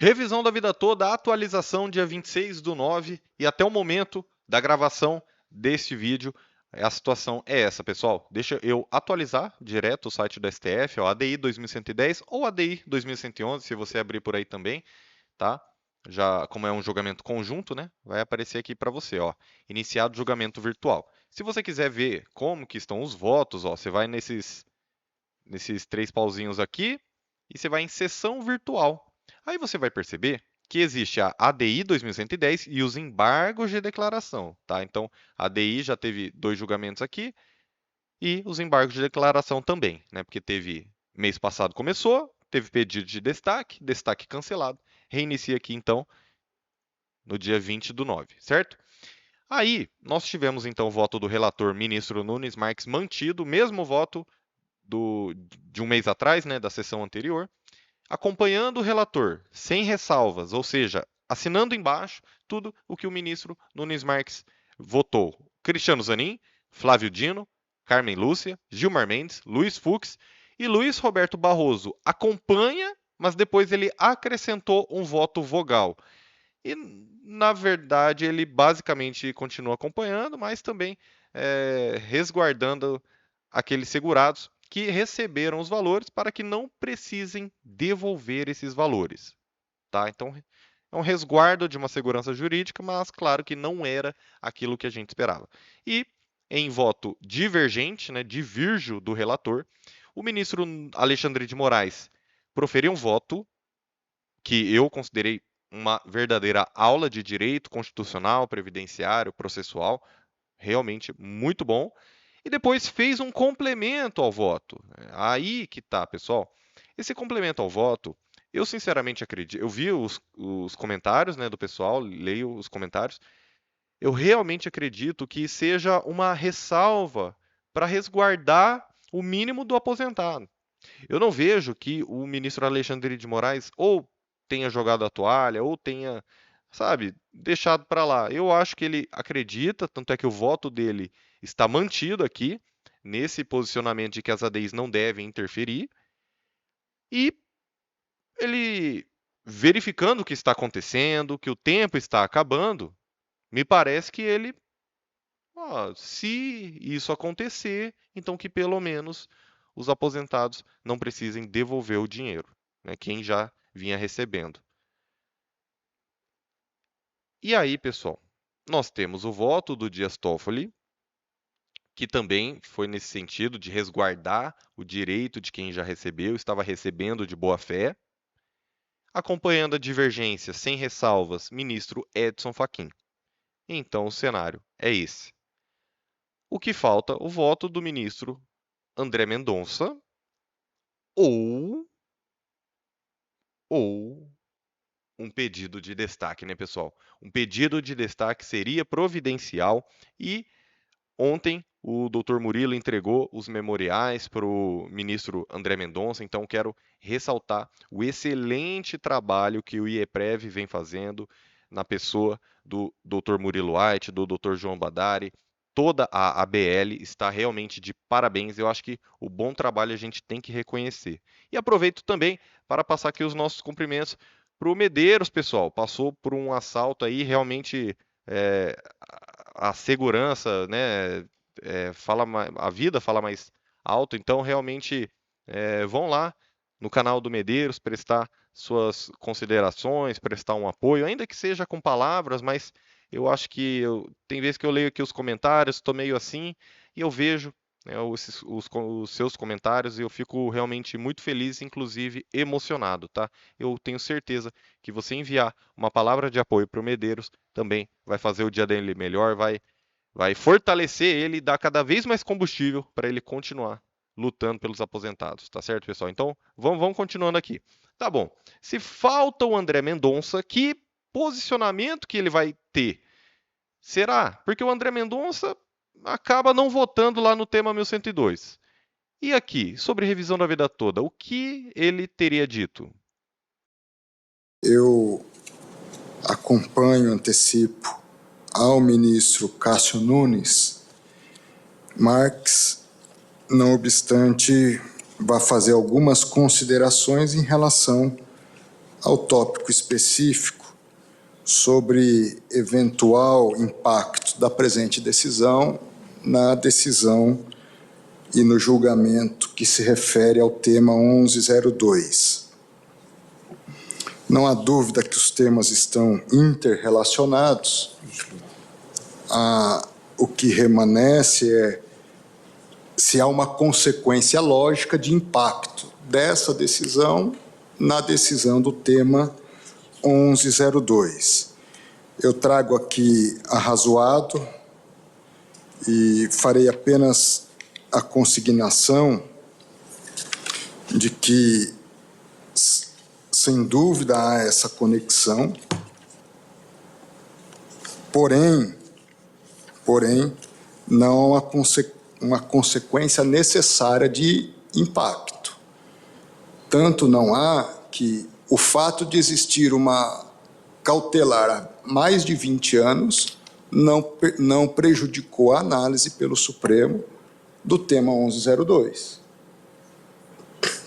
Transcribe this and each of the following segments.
Revisão da vida toda, atualização dia 26/9 e até o momento da gravação deste vídeo, a situação é essa, pessoal. Deixa eu atualizar direto o site do STF, ó, ADI 2110 ou ADI 2111, se você abrir por aí também, tá? Já, como é um julgamento conjunto, né? Vai aparecer aqui para você, ó, iniciado julgamento virtual. Se você quiser ver como que estão os votos, ó, você vai nesses três pauzinhos aqui e você vai em sessão virtual. Aí você vai perceber que existe a ADI 2110 e os embargos de declaração, tá? Então, a ADI já teve 2 julgamentos aqui e os embargos de declaração também, né? Porque teve mês passado começou, teve pedido de destaque, destaque cancelado. Reinicia aqui então no dia 20/9, certo? Aí, nós tivemos então o voto do relator ministro Nunes Marques mantido, mesmo voto de um mês atrás, né, da sessão anterior, acompanhando o relator, sem ressalvas, ou seja, assinando embaixo tudo o que o ministro Nunes Marques votou. Cristiano Zanin, Flávio Dino, Carmen Lúcia, Gilmar Mendes, Luiz Fux e Luiz Roberto Barroso acompanha, mas depois ele acrescentou um voto vogal. E, na verdade, ele basicamente continua acompanhando, mas também resguardando aqueles segurados que receberam os valores para que não precisem devolver esses valores. Tá? Então, é um resguardo de uma segurança jurídica, mas claro que não era aquilo que a gente esperava. E, em voto divergente, né, divirjo do relator, o ministro Alexandre de Moraes proferiu um voto que eu considerei uma verdadeira aula de direito constitucional, previdenciário, processual, realmente muito bom. E depois fez um complemento ao voto. Aí que tá, pessoal. Esse complemento ao voto, eu sinceramente acredito. Eu vi os comentários, né, do pessoal, leio os comentários. Eu realmente acredito que seja uma ressalva para resguardar o mínimo do aposentado. Eu não vejo que o ministro Alexandre de Moraes ou tenha jogado a toalha ou tenha, sabe, deixado para lá. Eu acho que ele acredita, tanto é que o voto dele está mantido aqui, nesse posicionamento de que as ADIs não devem interferir, e ele, verificando o que está acontecendo, que o tempo está acabando, me parece que ele, ó, se isso acontecer, então que pelo menos os aposentados não precisem devolver o dinheiro, né, quem já vinha recebendo. E aí, pessoal, nós temos o voto do Dias Toffoli, que também foi nesse sentido de resguardar o direito de quem já recebeu, estava recebendo de boa fé, acompanhando a divergência sem ressalvas, ministro Edson Fachin. Então o cenário é esse. O que falta? O voto do ministro André Mendonça ou ou um pedido de destaque, né, pessoal? Um pedido de destaque seria providencial e ontem o doutor Murilo entregou os memoriais para o ministro André Mendonça, então quero ressaltar o excelente trabalho que o IEPREV vem fazendo na pessoa do doutor Murilo White, do doutor João Badari. Toda a ABL está realmente de parabéns. Eu acho que o bom trabalho a gente tem que reconhecer. E aproveito também para passar aqui os nossos cumprimentos para o Medeiros, pessoal. Passou por um assalto aí, realmente é, a segurança, né, a vida fala mais alto, então realmente vão lá no canal do Medeiros prestar suas considerações, prestar um apoio, ainda que seja com palavras, mas eu acho que tem vezes que eu leio aqui os comentários, estou meio assim, e eu vejo né, os seus comentários e eu fico realmente muito feliz, inclusive emocionado, tá? Eu tenho certeza que você enviar uma palavra de apoio para o Medeiros também vai fazer o dia dele melhor, vai fortalecer ele e dar cada vez mais combustível para ele continuar lutando pelos aposentados, tá certo, pessoal? Então, vamos continuando aqui. Tá bom. Se falta o André Mendonça, que posicionamento que ele vai ter? Será? Porque o André Mendonça acaba não votando lá no tema 1102. E aqui, sobre revisão da vida toda, o que ele teria dito? Eu acompanho, antecipo ao ministro Cássio Nunes Marques, não obstante, vai fazer algumas considerações em relação ao tópico específico sobre eventual impacto da presente decisão na decisão e no julgamento que se refere ao tema 1102. Não há dúvida que os temas estão interrelacionados. O que remanesce é se há uma consequência lógica de impacto dessa decisão na decisão do tema 1102. Eu trago aqui arrazoado e farei apenas a consignação de que, sem dúvida, há essa conexão, porém, não há uma consequência necessária de impacto. Tanto não há que o fato de existir uma cautelar há mais de 20 anos não prejudicou a análise pelo Supremo do tema 1102.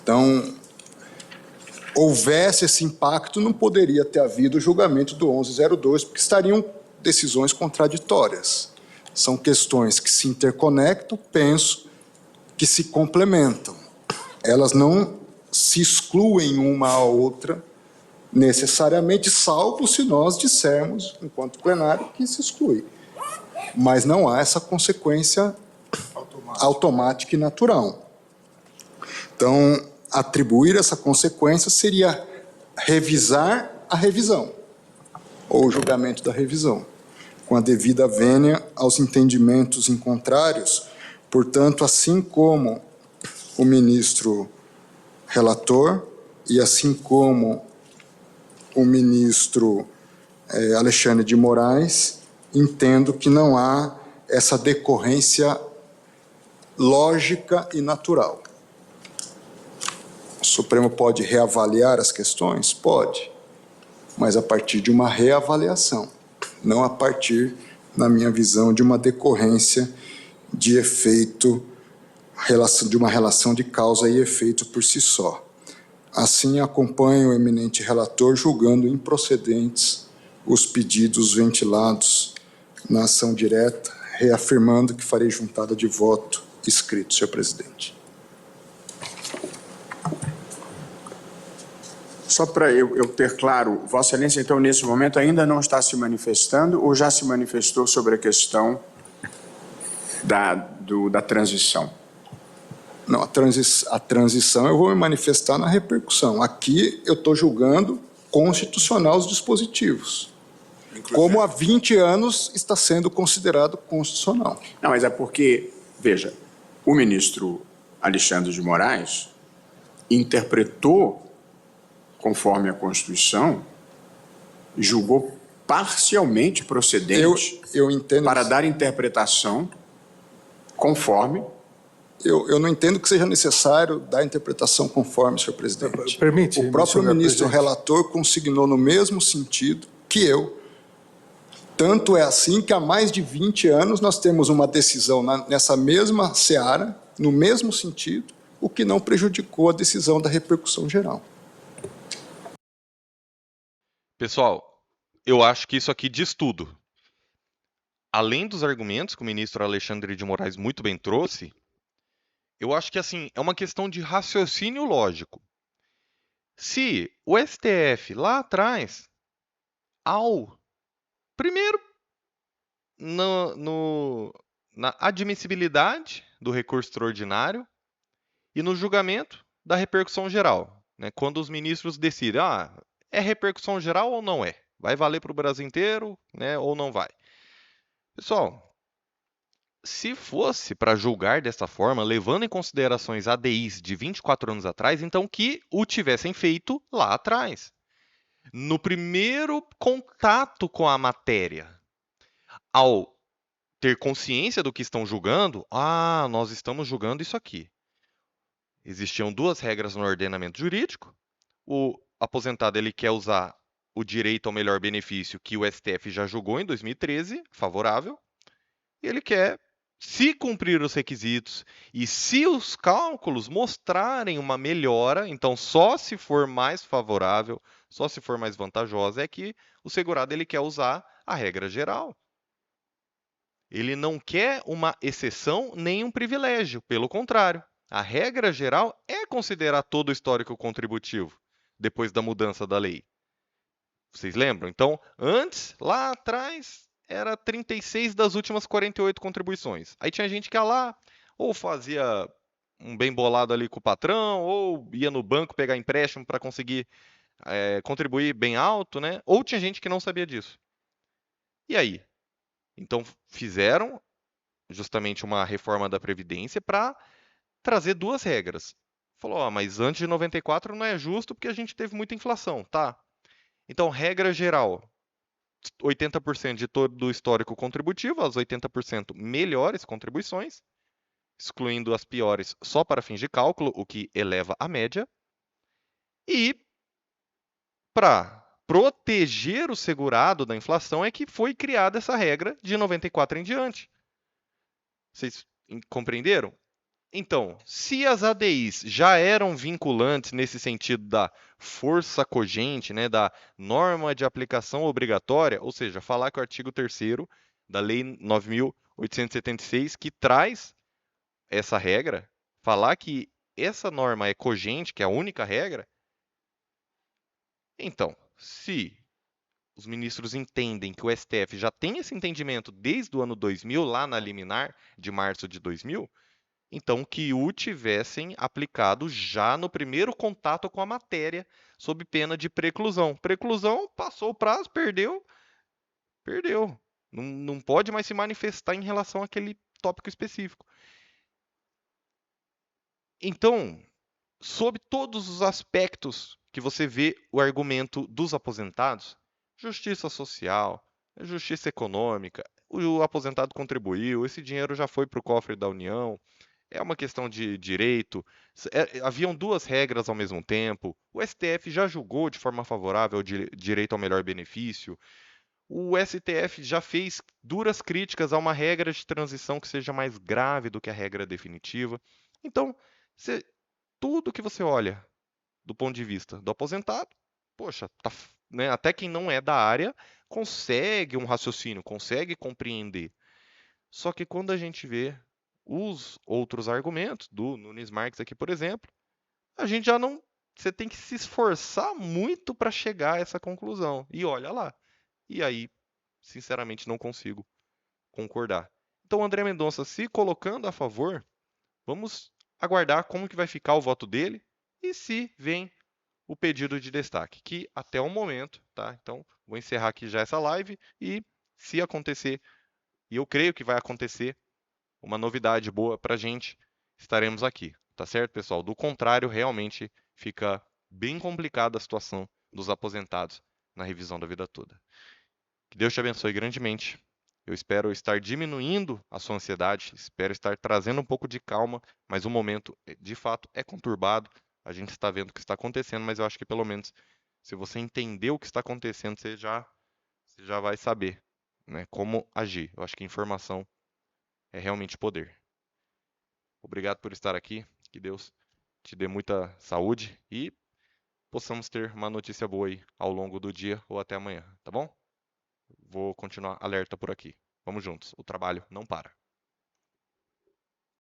Então, houvesse esse impacto, não poderia ter havido o julgamento do 1102, porque estariam decisões contraditórias. São questões que se interconectam, penso, que se complementam. Elas não se excluem uma à outra necessariamente, salvo se nós dissermos, enquanto plenário, que se exclui. Mas não há essa consequência automática e natural. Então, atribuir essa consequência seria revisar a revisão, ou o julgamento da revisão, com a devida vênia aos entendimentos em contrários. Portanto, assim como o ministro relator e assim como o ministro Alexandre de Moraes, entendo que não há essa decorrência lógica e natural. O Supremo pode reavaliar as questões? Pode, mas a partir de uma reavaliação, não a partir, na minha visão, de uma decorrência de efeito, de uma relação de causa e efeito por si só. Assim, acompanho o eminente relator julgando improcedentes os pedidos ventilados na ação direta, reafirmando que farei juntada de voto escrito, senhor presidente. Só para eu ter claro, Vossa Excelência, então, nesse momento, ainda não está se manifestando ou já se manifestou sobre a questão da transição? Não, a transição eu vou me manifestar na repercussão. Aqui eu estou julgando constitucional os dispositivos. Inclusive, como há 20 anos está sendo considerado constitucional. Não, mas é porque, veja, o ministro Alexandre de Moraes interpretou conforme a Constituição, julgou parcialmente procedente eu entendo para dar interpretação conforme... Eu não entendo que seja necessário dar interpretação conforme, senhor presidente. Permite, o próprio ministro presidente. relator consignou no mesmo sentido que eu. Tanto é assim que há mais de 20 anos nós temos uma decisão nessa mesma seara, no mesmo sentido, o que não prejudicou a decisão da repercussão geral. Pessoal, eu acho que isso aqui diz tudo. Além dos argumentos que o ministro Alexandre de Moraes muito bem trouxe, eu acho que assim, é uma questão de raciocínio lógico. Se o STF lá atrás, primeiro na admissibilidade do recurso extraordinário e no julgamento da repercussão geral, né? Quando os ministros decidem, é repercussão geral ou não é? Vai valer para o Brasil inteiro, né? Ou não vai? Pessoal, se fosse para julgar dessa forma, levando em considerações ADIs de 24 anos atrás, então que o tivessem feito lá atrás. No primeiro contato com a matéria, ao ter consciência do que estão julgando, nós estamos julgando isso aqui. Existiam duas regras no ordenamento jurídico. O aposentado ele quer usar o direito ao melhor benefício que o STF já julgou em 2013, favorável, e ele quer, se cumprir os requisitos e se os cálculos mostrarem uma melhora, então só se for mais favorável, Só se for mais vantajosa é que o segurado ele quer usar a regra geral. Ele não quer uma exceção nem um privilégio, pelo contrário. A regra geral é considerar todo o histórico contributivo depois da mudança da lei. Vocês lembram? Então, antes, lá atrás, era 36 das últimas 48 contribuições. Aí tinha gente que ia lá, ou fazia um bem bolado ali com o patrão, ou ia no banco pegar empréstimo para conseguir contribuir bem alto, né? Ou tinha gente que não sabia disso. E aí? Então, fizeram justamente uma reforma da Previdência para trazer duas regras. Falou, ó, mas antes de 94 não é justo porque a gente teve muita inflação, tá? Então, regra geral, 80% de todo o histórico contributivo, as 80% melhores contribuições, excluindo as piores só para fins de cálculo, o que eleva a média. E para proteger o segurado da inflação é que foi criada essa regra de 94 em diante. Vocês compreenderam? Então, se as ADIs já eram vinculantes nesse sentido da força cogente, né, da norma de aplicação obrigatória, ou seja, falar que o artigo 3º da Lei 9.876, que traz essa regra, falar que essa norma é cogente, que é a única regra, então, se os ministros entendem que o STF já tem esse entendimento desde o ano 2000, lá na liminar de março de 2000, então que o tivessem aplicado já no primeiro contato com a matéria, sob pena de preclusão. Preclusão, passou o prazo, perdeu, perdeu. Não pode mais se manifestar em relação àquele tópico específico. Então, sob todos os aspectos que você vê o argumento dos aposentados, justiça social, justiça econômica, o aposentado contribuiu, esse dinheiro já foi para o cofre da União, é uma questão de direito. Haviam duas regras ao mesmo tempo. O STF já julgou de forma favorável o direito ao melhor benefício. O STF já fez duras críticas a uma regra de transição que seja mais grave do que a regra definitiva. Então, tudo que você olha do ponto de vista do aposentado, poxa, né, até quem não é da área consegue um raciocínio, consegue compreender. Só que quando a gente vê os outros argumentos do Nunes Marques aqui, por exemplo, a gente já não. Você tem que se esforçar muito para chegar a essa conclusão. E olha lá. E aí, sinceramente, não consigo concordar. Então, André Mendonça, se colocando a favor, vamos aguardar como que vai ficar o voto dele e se vem o pedido de destaque, que até o momento, tá? Então, vou encerrar aqui já essa live e se acontecer, e eu creio que vai acontecer, uma novidade boa para a gente, estaremos aqui, tá certo, pessoal? Do contrário, realmente fica bem complicada a situação dos aposentados na revisão da vida toda. Que Deus te abençoe grandemente. Eu espero estar diminuindo a sua ansiedade, espero estar trazendo um pouco de calma, mas o momento, de fato, é conturbado. A gente está vendo o que está acontecendo, mas eu acho que pelo menos, se você entender o que está acontecendo, você já vai saber, né, como agir. Eu acho que informação é realmente poder. Obrigado por estar aqui. Que Deus te dê muita saúde e possamos ter uma notícia boa aí ao longo do dia ou até amanhã, tá bom? Vou continuar alerta por aqui. Vamos juntos. O trabalho não para.